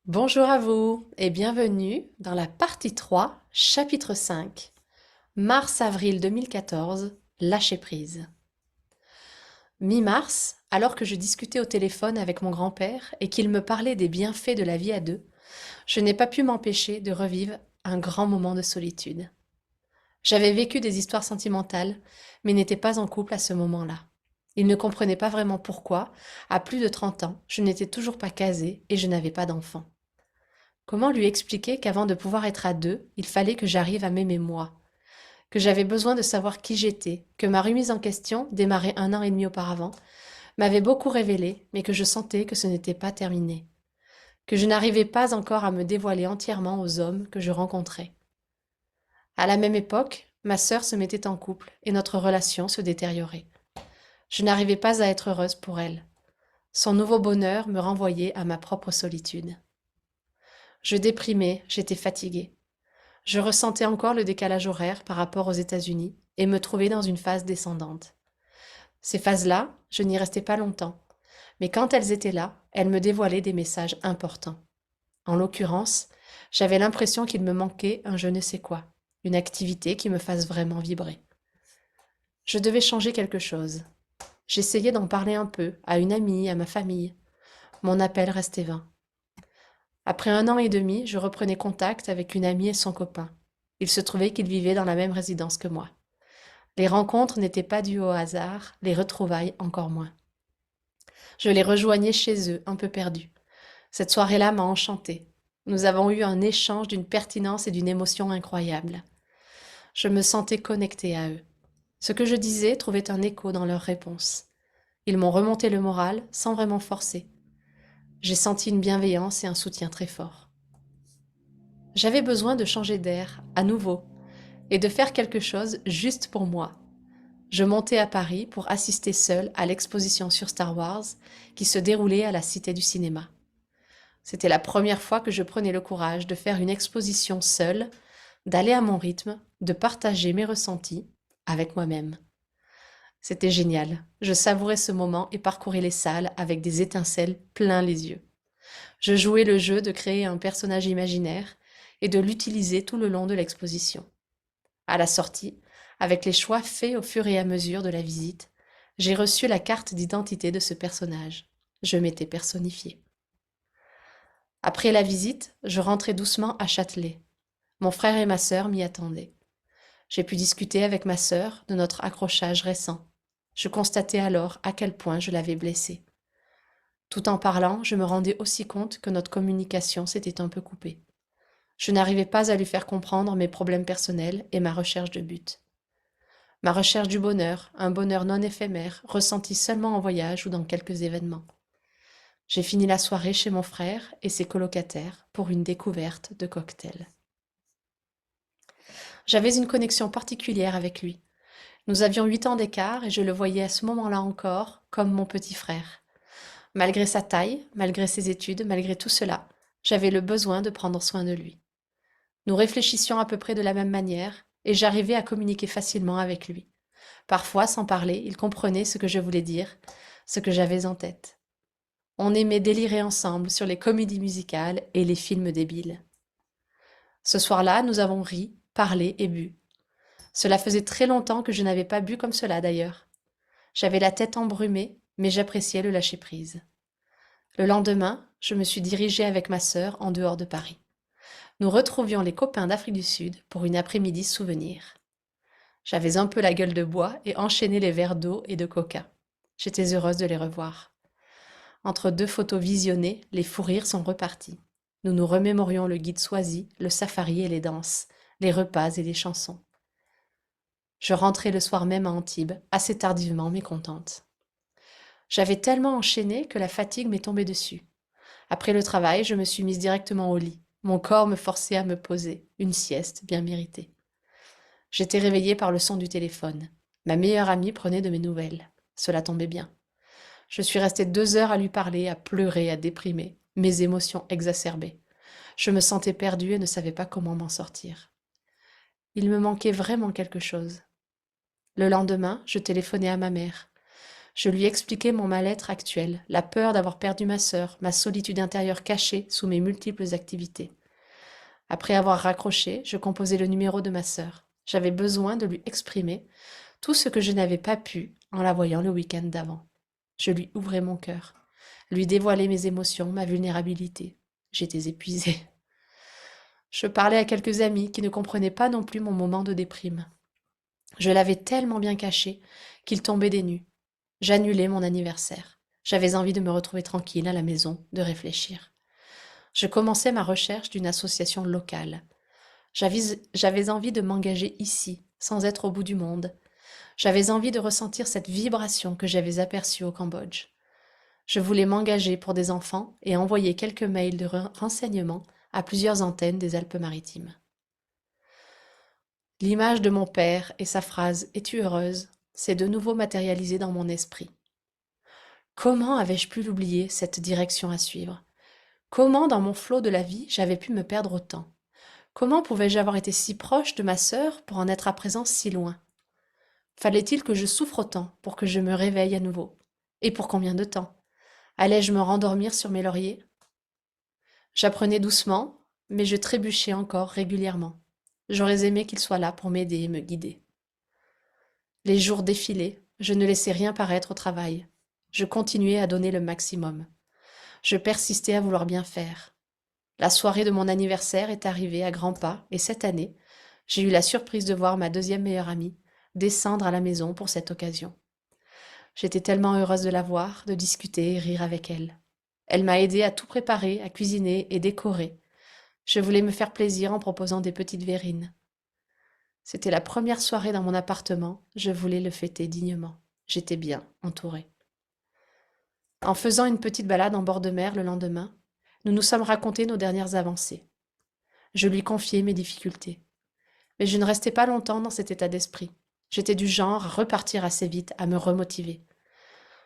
Bonjour à vous et bienvenue dans la partie 3, chapitre 5, mars-avril 2014, lâcher prise. Mi-mars, alors que je discutais au téléphone avec mon grand-père et qu'il me parlait des bienfaits de la vie à deux, je n'ai pas pu m'empêcher de revivre un grand moment de solitude. J'avais vécu des histoires sentimentales, mais n'étais pas en couple à ce moment-là. Il ne comprenait pas vraiment pourquoi, à plus de 30 ans, je n'étais toujours pas casée et je n'avais pas d'enfant. Comment lui expliquer qu'avant de pouvoir être à deux, il fallait que j'arrive à m'aimer moi, que j'avais besoin de savoir qui j'étais, que ma remise en question, démarrée 1 an et demi auparavant, m'avait beaucoup révélé, mais que je sentais que ce n'était pas terminé, que je n'arrivais pas encore à me dévoiler entièrement aux hommes que je rencontrais. À la même époque, ma sœur se mettait en couple et notre relation se détériorait. Je n'arrivais pas à être heureuse pour elle. Son nouveau bonheur me renvoyait à ma propre solitude. Je déprimais, j'étais fatiguée. Je ressentais encore le décalage horaire par rapport aux États-Unis et me trouvais dans une phase descendante. Ces phases-là, je n'y restais pas longtemps, mais quand elles étaient là, elles me dévoilaient des messages importants. En l'occurrence, j'avais l'impression qu'il me manquait un je ne sais quoi, une activité qui me fasse vraiment vibrer. Je devais changer quelque chose. J'essayais d'en parler un peu, à une amie, à ma famille. Mon appel restait vain. Après 1 an et demi, je reprenais contact avec une amie et son copain. Il se trouvait qu'ils vivaient dans la même résidence que moi. Les rencontres n'étaient pas dues au hasard, les retrouvailles encore moins. Je les rejoignais chez eux, un peu perdus. Cette soirée-là m'a enchantée. Nous avons eu un échange d'une pertinence et d'une émotion incroyables. Je me sentais connectée à eux. Ce que je disais trouvait un écho dans leurs réponses. Ils m'ont remonté le moral sans vraiment forcer. J'ai senti une bienveillance et un soutien très fort. J'avais besoin de changer d'air, à nouveau, et de faire quelque chose juste pour moi. Je montais à Paris pour assister seule à l'exposition sur Star Wars qui se déroulait à la Cité du Cinéma. C'était la première fois que je prenais le courage de faire une exposition seule, d'aller à mon rythme, de partager mes ressentis avec moi-même. C'était génial. Je savourais ce moment et parcourais les salles avec des étincelles plein les yeux. Je jouais le jeu de créer un personnage imaginaire et de l'utiliser tout le long de l'exposition. À la sortie, avec les choix faits au fur et à mesure de la visite, j'ai reçu la carte d'identité de ce personnage. Je m'étais personnifiée. Après la visite, je rentrais doucement à Châtelet. Mon frère et ma sœur m'y attendaient. J'ai pu discuter avec ma sœur de notre accrochage récent. Je constatais alors à quel point je l'avais blessée. Tout en parlant, je me rendais aussi compte que notre communication s'était un peu coupée. Je n'arrivais pas à lui faire comprendre mes problèmes personnels et ma recherche de but. Ma recherche du bonheur, un bonheur non éphémère, ressenti seulement en voyage ou dans quelques événements. J'ai fini la soirée chez mon frère et ses colocataires pour une découverte de cocktails. J'avais une connexion particulière avec lui. Nous avions 8 ans d'écart et je le voyais à ce moment-là encore comme mon petit frère. Malgré sa taille, malgré ses études, malgré tout cela, j'avais le besoin de prendre soin de lui. Nous réfléchissions à peu près de la même manière et j'arrivais à communiquer facilement avec lui. Parfois, sans parler, il comprenait ce que je voulais dire, ce que j'avais en tête. On aimait délirer ensemble sur les comédies musicales et les films débiles. Ce soir-là, nous avons ri, parlé et bu. Cela faisait très longtemps que je n'avais pas bu comme cela d'ailleurs. J'avais la tête embrumée, mais j'appréciais le lâcher-prise. Le lendemain, je me suis dirigée avec ma sœur en dehors de Paris. Nous retrouvions les copains d'Afrique du Sud pour une après-midi souvenir. J'avais un peu la gueule de bois et enchaîné les verres d'eau et de coca. J'étais heureuse de les revoir. Entre deux photos visionnées, les fous rires sont repartis. Nous nous remémorions le guide Swazi, le safari et les danses, les repas et les chansons. Je rentrais le soir même à Antibes, assez tardivement mais contente. J'avais tellement enchaîné que la fatigue m'est tombée dessus. Après le travail, je me suis mise directement au lit. Mon corps me forçait à me poser, une sieste bien méritée. J'étais réveillée par le son du téléphone. Ma meilleure amie prenait de mes nouvelles. Cela tombait bien. Je suis restée 2 heures à lui parler, à pleurer, à déprimer, mes émotions exacerbées. Je me sentais perdue et ne savais pas comment m'en sortir. Il me manquait vraiment quelque chose. Le lendemain, je téléphonai à ma mère. Je lui expliquai mon mal-être actuel, la peur d'avoir perdu ma sœur, ma solitude intérieure cachée sous mes multiples activités. Après avoir raccroché, je composai le numéro de ma sœur. J'avais besoin de lui exprimer tout ce que je n'avais pas pu en la voyant le week-end d'avant. Je lui ouvrais mon cœur, lui dévoilais mes émotions, ma vulnérabilité. J'étais épuisée. Je parlais à quelques amis qui ne comprenaient pas non plus mon moment de déprime. Je l'avais tellement bien caché qu'il tombait des nues. J'annulais mon anniversaire. J'avais envie de me retrouver tranquille à la maison, de réfléchir. Je commençais ma recherche d'une association locale. J'avais envie de m'engager ici, sans être au bout du monde. J'avais envie de ressentir cette vibration que j'avais aperçue au Cambodge. Je voulais m'engager pour des enfants et envoyer quelques mails de renseignements à plusieurs antennes des Alpes-Maritimes. L'image de mon père et sa phrase "Es-tu heureuse?" s'est de nouveau matérialisée dans mon esprit. Comment avais-je pu l'oublier, cette direction à suivre? Comment, dans mon flot de la vie, j'avais pu me perdre autant? Comment pouvais-je avoir été si proche de ma sœur pour en être à présent si loin? Fallait-il que je souffre autant pour que je me réveille à nouveau? Et pour combien de temps? Allais-je me rendormir sur mes lauriers? J'apprenais doucement, mais je trébuchais encore régulièrement. J'aurais aimé qu'il soit là pour m'aider et me guider. Les jours défilaient, je ne laissais rien paraître au travail. Je continuais à donner le maximum. Je persistais à vouloir bien faire. La soirée de mon anniversaire est arrivée à grands pas et cette année, j'ai eu la surprise de voir ma deuxième meilleure amie descendre à la maison pour cette occasion. J'étais tellement heureuse de la voir, de discuter et rire avec elle. Elle m'a aidée à tout préparer, à cuisiner et décorer. Je voulais me faire plaisir en proposant des petites verrines. C'était la première soirée dans mon appartement, je voulais le fêter dignement. J'étais bien entourée. En faisant une petite balade en bord de mer le lendemain, nous nous sommes racontés nos dernières avancées. Je lui confiai mes difficultés. Mais je ne restais pas longtemps dans cet état d'esprit. J'étais du genre à repartir assez vite, à me remotiver.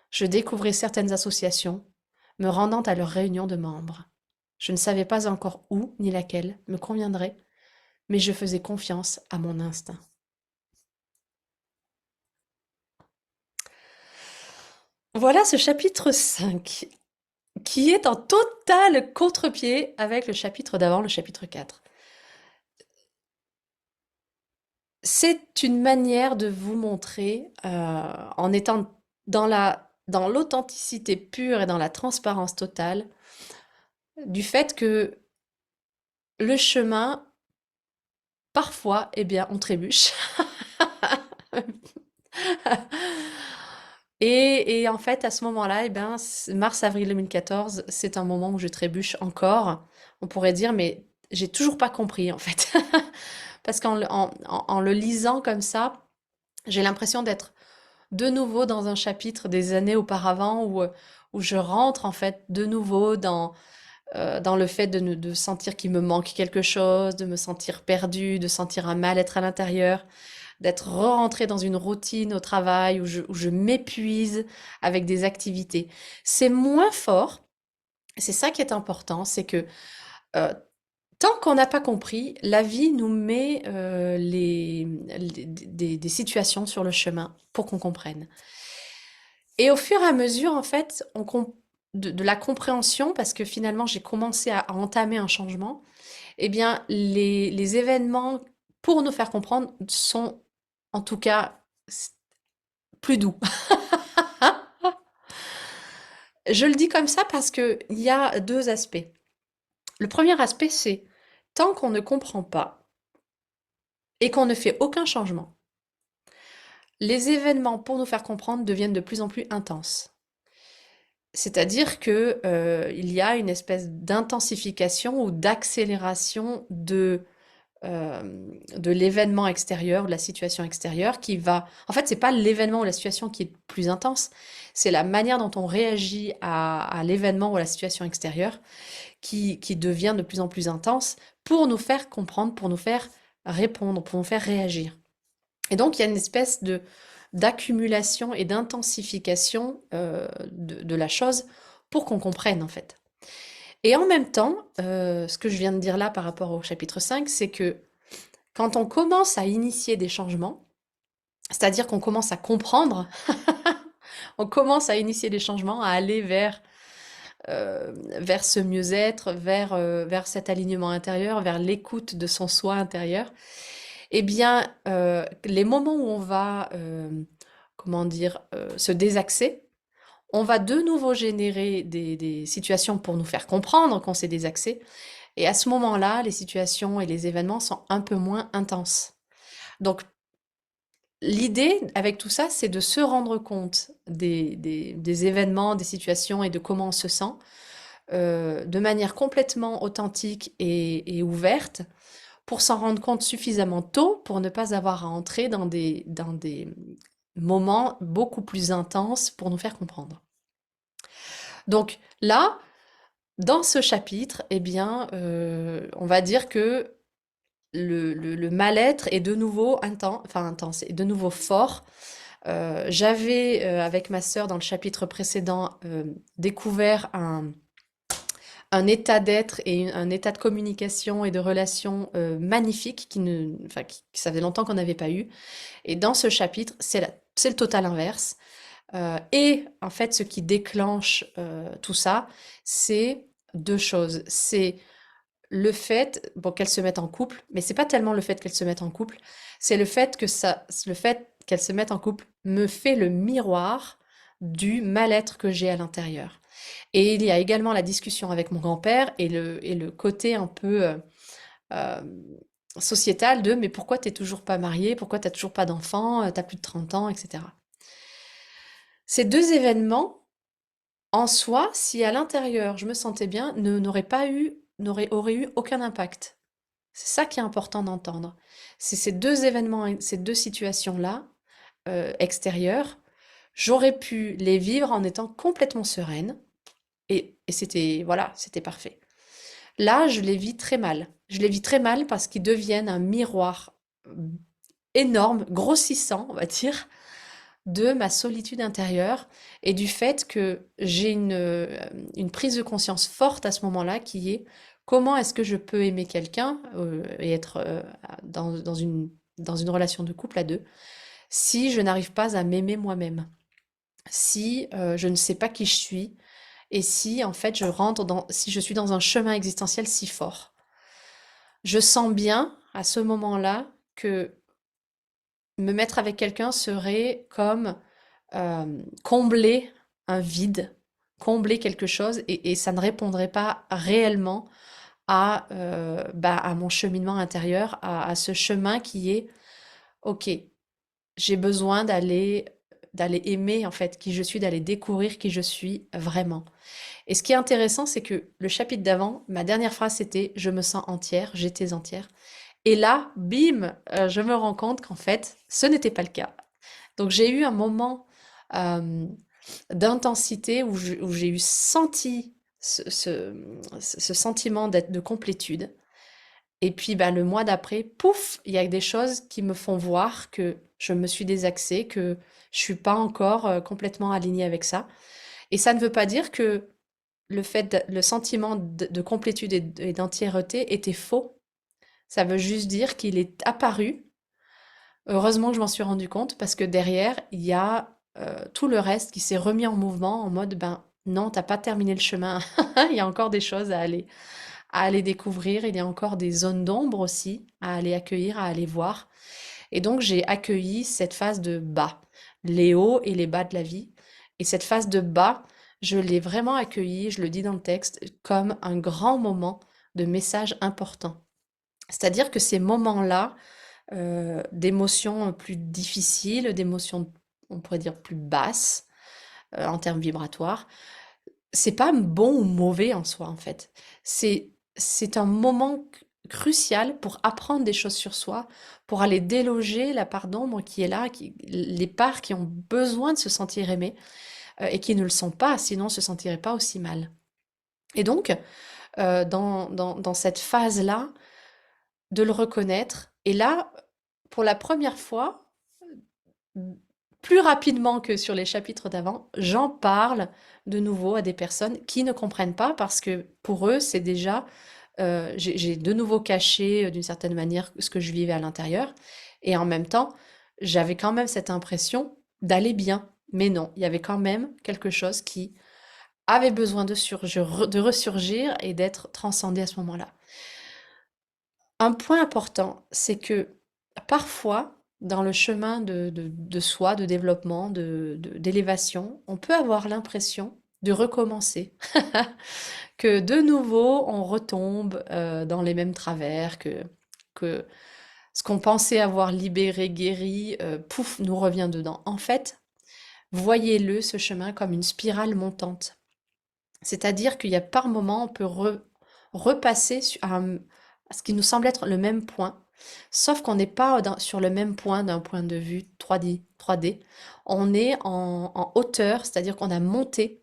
Je découvrais certaines associations, me rendant à leurs réunions de membres. Je ne savais pas encore où ni laquelle me conviendrait, mais je faisais confiance à mon instinct. Voilà ce chapitre 5, qui est en total contre-pied avec le chapitre d'avant, le chapitre 4. C'est une manière de vous montrer, en étant dans l'authenticité pure et dans la transparence totale, du fait que le chemin, parfois, eh bien, on trébuche. Et en fait, à ce moment-là, eh ben, mars-avril 2014, c'est un moment où je trébuche encore. On pourrait dire, mais j'ai toujours pas compris, en fait. Parce qu'en le lisant comme ça, j'ai l'impression d'être de nouveau dans un chapitre des années auparavant où je rentre en fait de nouveau dans le fait de sentir qu'il me manque quelque chose, de me sentir perdue, de sentir un mal-être à l'intérieur, d'être re-rentrée dans une routine au travail où je m'épuise avec des activités. C'est moins fort, c'est ça qui est important, c'est que euh, tant qu'on n'a pas compris, la vie nous met des situations sur le chemin pour qu'on comprenne. Et au fur et à mesure, en fait, de la compréhension, parce que finalement, j'ai commencé à entamer un changement, eh bien, les événements, pour nous faire comprendre, sont en tout cas plus doux. Je le dis comme ça parce qu'il y a deux aspects. Le premier aspect, c'est tant qu'on ne comprend pas et qu'on ne fait aucun changement, les événements, pour nous faire comprendre, deviennent de plus en plus intenses. C'est-à-dire que, il y a une espèce d'intensification ou d'accélération de l'événement extérieur, de la situation extérieure qui va en fait, c'est pas l'événement ou la situation qui est plus intense, c'est la manière dont on réagit à l'événement ou à la situation extérieure qui devient de plus en plus intense pour nous faire comprendre, pour nous faire répondre, pour nous faire réagir. Et donc, il y a une espèce d'accumulation et d'intensification de la chose pour qu'on comprenne en fait. Et en même temps, ce que je viens de dire là par rapport au chapitre 5, c'est que quand on commence à initier des changements, c'est-à-dire qu'on commence à comprendre, On commence à initier les changements, à aller vers ce mieux-être, vers cet alignement intérieur, vers l'écoute de son soi intérieur. Eh bien, les moments où on va, comment dire, se désaxer, on va de nouveau générer des situations pour nous faire comprendre qu'on s'est désaxé. Et à ce moment-là, les situations et les événements sont un peu moins intenses. Donc, l'idée avec tout ça, c'est de se rendre compte des événements, des situations et de comment on se sent de manière complètement authentique et ouverte pour s'en rendre compte suffisamment tôt pour ne pas avoir à entrer dans des moments beaucoup plus intenses pour nous faire comprendre. Donc là, dans ce chapitre, eh bien, on va dire que le mal-être est de nouveau intense, est de nouveau fort. J'avais, avec ma sœur, dans le chapitre précédent, découvert un état d'être et un état de communication et de relation magnifique ça faisait longtemps qu'on n'avait pas eu. Et dans ce chapitre, c'est le total inverse. Et en fait, ce qui déclenche tout ça, c'est deux choses. C'est le fait, bon, qu'elles se mettent en couple, mais c'est pas tellement le fait qu'elles se mettent en couple, c'est le fait qu'elles se mettent en couple me fait le miroir du mal-être que j'ai à l'intérieur. Et il y a également la discussion avec mon grand-père et le côté un peu euh, sociétal de mais pourquoi t'es toujours pas marié, pourquoi t'as toujours pas d'enfant, t'as plus de 30 ans, etc. Ces deux événements, en soi, si à l'intérieur je me sentais bien, auraient eu aucun impact. C'est ça qui est important d'entendre. C'est ces deux événements, ces deux situations-là, extérieures, j'aurais pu les vivre en étant complètement sereine et c'était, voilà, c'était parfait. Là, je les vis très mal. Je les vis très mal parce qu'ils deviennent un miroir énorme, grossissant, on va dire, de ma solitude intérieure et du fait que j'ai une prise de conscience forte à ce moment-là qui est comment est-ce que je peux aimer quelqu'un et être dans une relation de couple à deux si je n'arrive pas à m'aimer moi-même, si je ne sais pas qui je suis et si en fait si je suis dans un chemin existentiel si fort. Je sens bien à ce moment-là que me mettre avec quelqu'un serait comme combler un vide, combler quelque chose, et ça ne répondrait pas réellement à mon cheminement intérieur, à ce chemin qui est, ok, j'ai besoin d'aller aimer en fait qui je suis, d'aller découvrir qui je suis vraiment. Et ce qui est intéressant, c'est que le chapitre d'avant, ma dernière phrase c'était je me sens entière, j'étais entière. Et là, bim, je me rends compte qu'en fait, ce n'était pas le cas. Donc j'ai eu un moment euh, d'intensité où j'ai eu senti ce sentiment de complétude. Et puis bah, le mois d'après, pouf, il y a des choses qui me font voir que je me suis désaxée, que je suis pas encore complètement alignée avec ça. Et ça ne veut pas dire que le sentiment de complétude et d'entièreté était faux. Ça veut juste dire qu'il est apparu. Heureusement que je m'en suis rendu compte parce que derrière, il y a tout le reste qui s'est remis en mouvement en mode ben non, t'as pas terminé le chemin. Il y a encore des choses à aller découvrir. Il y a encore des zones d'ombre aussi à aller accueillir, à aller voir. Et donc j'ai accueilli cette phase de bas, les hauts et les bas de la vie. Et cette phase de bas, je l'ai vraiment accueillie, je le dis dans le texte, comme un grand moment de message important. C'est-à-dire que ces moments-là, d'émotions plus difficiles, d'émotions, on pourrait dire plus basses, en termes vibratoires, c'est pas bon ou mauvais en soi, en fait. C'est un moment crucial pour apprendre des choses sur soi, pour aller déloger la part d'ombre qui est là, les parts qui ont besoin de se sentir aimées, et qui ne le sont pas, sinon on se sentirait pas aussi mal. Et donc, dans cette phase-là, de le reconnaître. Et là, pour la première fois, plus rapidement que sur les chapitres d'avant, j'en parle de nouveau à des personnes qui ne comprennent pas parce que pour eux, c'est déjà, j'ai de nouveau caché d'une certaine manière ce que je vivais à l'intérieur. Et en même temps, j'avais quand même cette impression d'aller bien, Mais non, il y avait quand même quelque chose qui avait besoin de ressurgir et d'être transcendé à ce moment-là. Un point important, c'est que parfois, dans le chemin de soi, de développement, d'élévation, on peut avoir l'impression de recommencer, que de nouveau on retombe dans les mêmes travers, que ce qu'on pensait avoir libéré, guéri, pouf, nous revient dedans. En fait, voyez-le, ce chemin, comme une spirale montante. C'est-à-dire qu'il y a par moment, on peut repasser à ce qui nous semble être le même point, sauf qu'on n'est pas sur le même point d'un point de vue 3D. On est en hauteur, c'est-à-dire qu'on a monté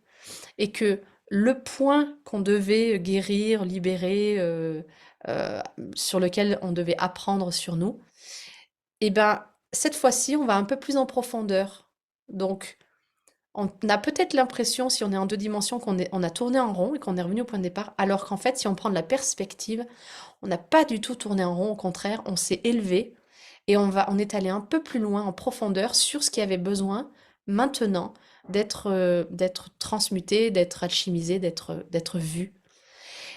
et que le point qu'on devait guérir, libérer, euh, sur lequel on devait apprendre sur nous, et ben cette fois-ci, on va un peu plus en profondeur. Donc, on a peut-être l'impression, si on est en deux dimensions, on a tourné en rond et qu'on est revenu au point de départ, alors qu'en fait, si on prend de la perspective, on n'a pas du tout tourné en rond, au contraire, on s'est élevé et on est allé un peu plus loin en profondeur sur ce qui avait besoin maintenant d'être transmuté, d'être alchimisé, d'être vu.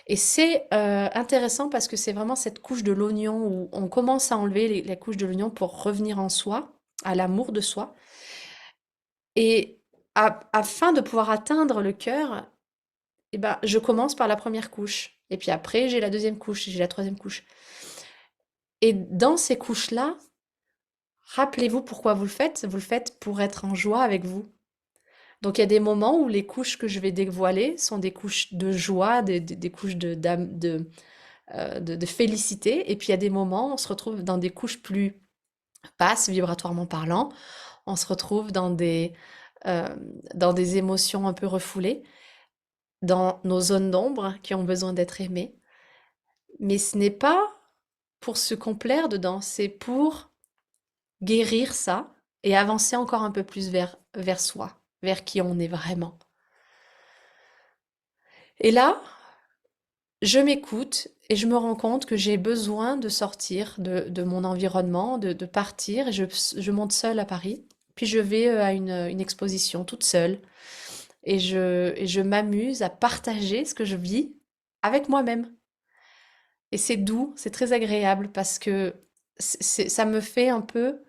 Et c'est intéressant parce que c'est vraiment cette couche de l'oignon où on commence à enlever la couche de l'oignon pour revenir en soi, à l'amour de soi. Et afin de pouvoir atteindre le cœur, eh ben, je commence par la première couche. Et puis après, j'ai la deuxième couche, j'ai la troisième couche. Et dans ces couches-là, rappelez-vous pourquoi vous le faites. Vous le faites pour être en joie avec vous. Donc il y a des moments où les couches que je vais dévoiler sont des couches de joie, des couches de félicité. Et puis il y a des moments où on se retrouve dans des couches plus basses, vibratoirement parlant. On se retrouve euh, dans des émotions un peu refoulées, dans nos zones d'ombre qui ont besoin d'être aimées. Mais ce n'est pas pour se complaire dedans, c'est pour guérir ça et avancer encore un peu plus vers soi, vers qui on est vraiment. Et là, je m'écoute et je me rends compte que j'ai besoin de sortir de mon environnement, de partir. Et je monte seule à Paris. Puis je vais à une exposition toute seule. Et je m'amuse à partager ce que je vis avec moi-même. Et c'est doux, c'est très agréable parce que ça me fait un peu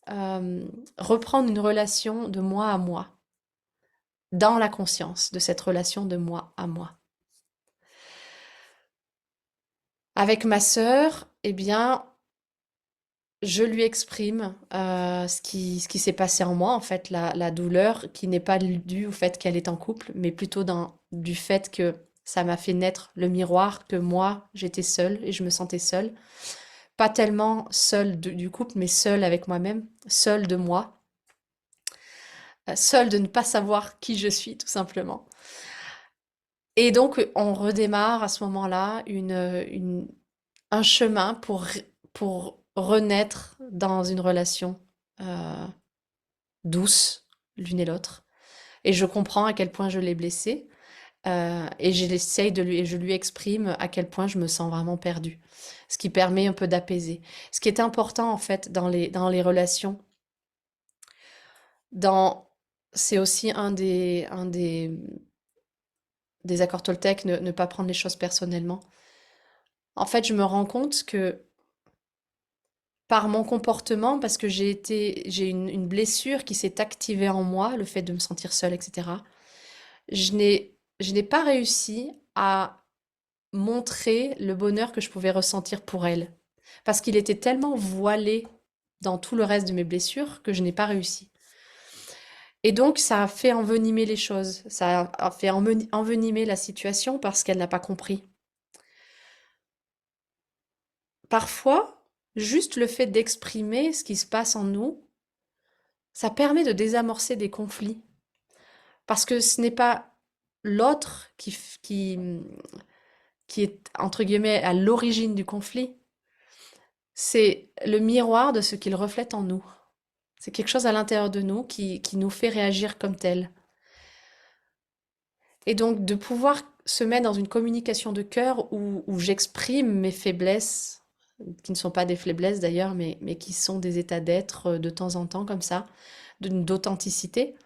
euh, reprendre une relation de moi à moi, dans la conscience de cette relation de moi à moi. Avec ma sœur, eh bien, je lui exprime ce qui s'est passé en moi, en fait, la douleur qui n'est pas due au fait qu'elle est en couple, mais plutôt du fait que ça m'a fait naître le miroir que moi, j'étais seule et je me sentais seule. Pas tellement seule du couple, mais seule avec moi-même, seule de moi, seule de ne pas savoir qui je suis, tout simplement. Et donc, on redémarre à ce moment-là un chemin pour renaître dans une relation euh, douce, l'une et l'autre. Et je comprends à quel point je l'ai blessée. Et je lui exprime à quel point je me sens vraiment perdue. Ce qui permet un peu d'apaiser. Ce qui est important, en fait, dans les relations, dans, c'est aussi des accords Toltec, ne pas prendre les choses personnellement. En fait, je me rends compte que par mon comportement, parce que j'ai une blessure qui s'est activée en moi, le fait de me sentir seule, etc. Je n'ai pas réussi à montrer le bonheur que je pouvais ressentir pour elle. Parce qu'il était tellement voilé dans tout le reste de mes blessures que je n'ai pas réussi. Et donc, ça a fait envenimer les choses. Ça a fait envenimer la situation parce qu'elle n'a pas compris. Parfois, juste le fait d'exprimer ce qui se passe en nous, ça permet de désamorcer des conflits. Parce que ce n'est pas l'autre qui est, entre guillemets, à l'origine du conflit. C'est le miroir de ce qu'il reflète en nous. C'est quelque chose à l'intérieur de nous qui nous fait réagir comme tel. Et donc de pouvoir se mettre dans une communication de cœur où j'exprime mes faiblesses, qui ne sont pas des faiblesses d'ailleurs, mais qui sont des états d'être de temps en temps comme ça, d'authenticité,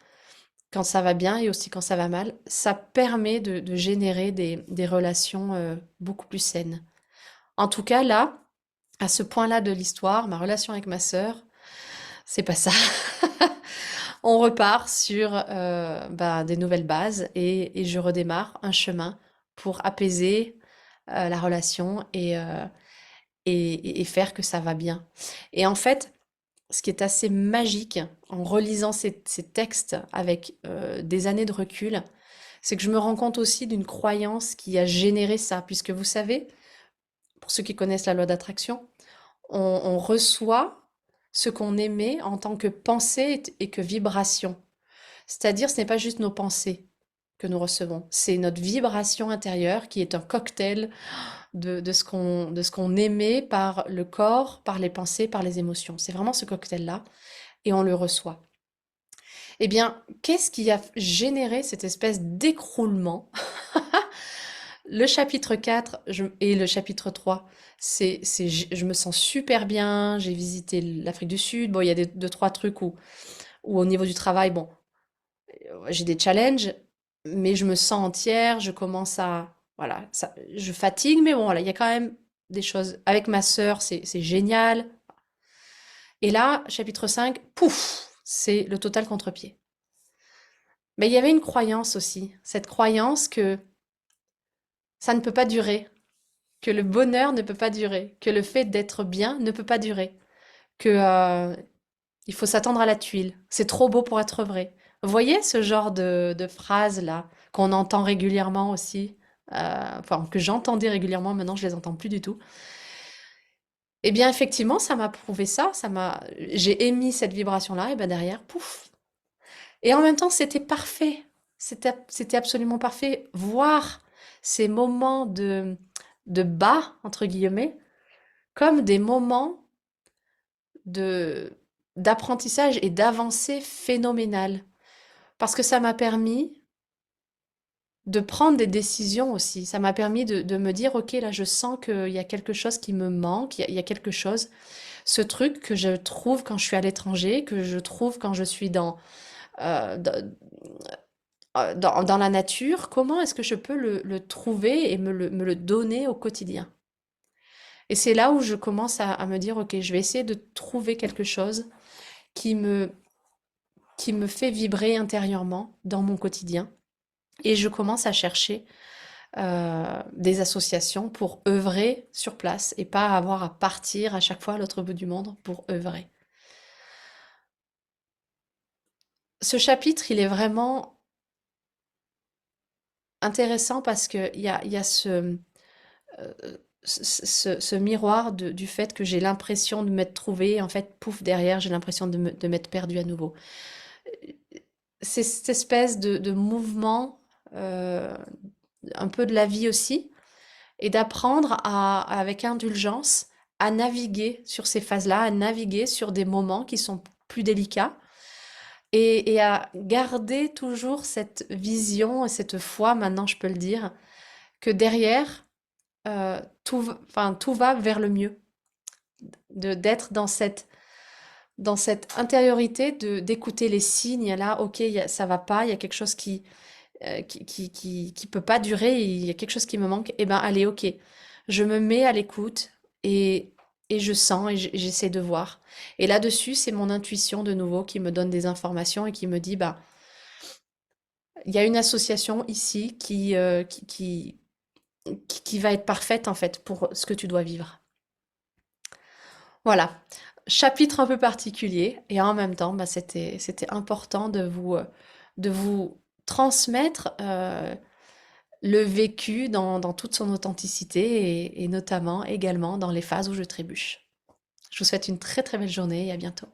quand ça va bien et aussi quand ça va mal, ça permet de générer des relations beaucoup plus saines. En tout cas, là, à ce point-là de l'histoire, ma relation avec ma sœur, c'est pas ça. On repart sur bah, des nouvelles bases et je redémarre un chemin pour apaiser la relation et faire que ça va bien. Et en fait, ce qui est assez magique en relisant ces textes avec des années de recul, c'est que je me rends compte aussi d'une croyance qui a généré ça, puisque vous savez, pour ceux qui connaissent la loi d'attraction, on reçoit ce qu'on émet en tant que pensée et que vibration. C'est-à-dire, ce n'est pas juste nos pensées que nous recevons, c'est notre vibration intérieure qui est un cocktail de ce qu'on émet par le corps, par les pensées, par les émotions. C'est vraiment ce cocktail-là et on le reçoit. Eh bien, qu'est-ce qui a généré cette espèce d'écroulement? Le chapitre 4 et le chapitre 3, je me sens super bien, j'ai visité l'Afrique du Sud, bon, il y a deux, trois trucs où au niveau du travail, bon, j'ai des challenges, mais je me sens entière, je commence à, voilà, ça, je fatigue, mais bon, voilà, il y a quand même des choses. Avec ma sœur, c'est génial. Et là, chapitre 5, pouf, c'est le total contre-pied. Mais il y avait une croyance aussi, cette croyance que ça ne peut pas durer, que le bonheur ne peut pas durer, que le fait d'être bien ne peut pas durer, que il faut s'attendre à la tuile, c'est trop beau pour être vrai. Vous voyez ce genre de phrases-là qu'on entend régulièrement aussi, enfin que j'entendais régulièrement, maintenant je les entends plus du tout. Eh bien effectivement, ça m'a prouvé ça, j'ai émis cette vibration-là, et ben derrière, pouf. Et en même temps, c'était parfait. C'était absolument parfait. Voir ces moments de bas, entre guillemets, comme des moments de, d'apprentissage et d'avancée phénoménale. Parce que ça m'a permis de prendre des décisions aussi. Ça m'a permis de me dire, OK, là, je sens qu'il y a quelque chose qui me manque, il y a quelque chose, ce truc que je trouve quand je suis à l'étranger, que je trouve quand je suis euh, dans, dans la nature, comment est-ce que je peux le trouver et me le donner au quotidien? Et c'est là où je commence à me dire, OK, je vais essayer de trouver quelque chose qui me, qui me fait vibrer intérieurement dans mon quotidien. Et je commence à chercher des associations pour œuvrer sur place et pas avoir à partir à chaque fois à l'autre bout du monde pour œuvrer. Ce chapitre, il est vraiment intéressant parce qu'il y a euh, ce miroir du fait que j'ai l'impression de m'être trouvée, en fait, pouf, derrière, j'ai l'impression de m'être perdue à nouveau. C'est cette espèce de mouvement, euh, un peu de la vie aussi, et d'apprendre avec indulgence à naviguer sur ces phases-là, à naviguer sur des moments qui sont plus délicats et à garder toujours cette vision et cette foi, maintenant je peux le dire, que derrière, enfin, tout va vers le mieux, d'être dans cette intériorité d'écouter les signes, là, ok, ça va pas, il y a quelque chose qui peut pas durer, il y a quelque chose qui me manque, eh ben allez, ok, je me mets à l'écoute et, et je sens et j'essaie de voir. Et là-dessus, c'est mon intuition de nouveau qui me donne des informations et qui me dit, bah, il y a une association ici qui va être parfaite en fait pour ce que tu dois vivre. Voilà, chapitre un peu particulier et en même temps, bah, c'était important de vous transmettre le vécu dans toute son authenticité et notamment également dans les phases où je trébuche. Je vous souhaite une très très belle journée et à bientôt.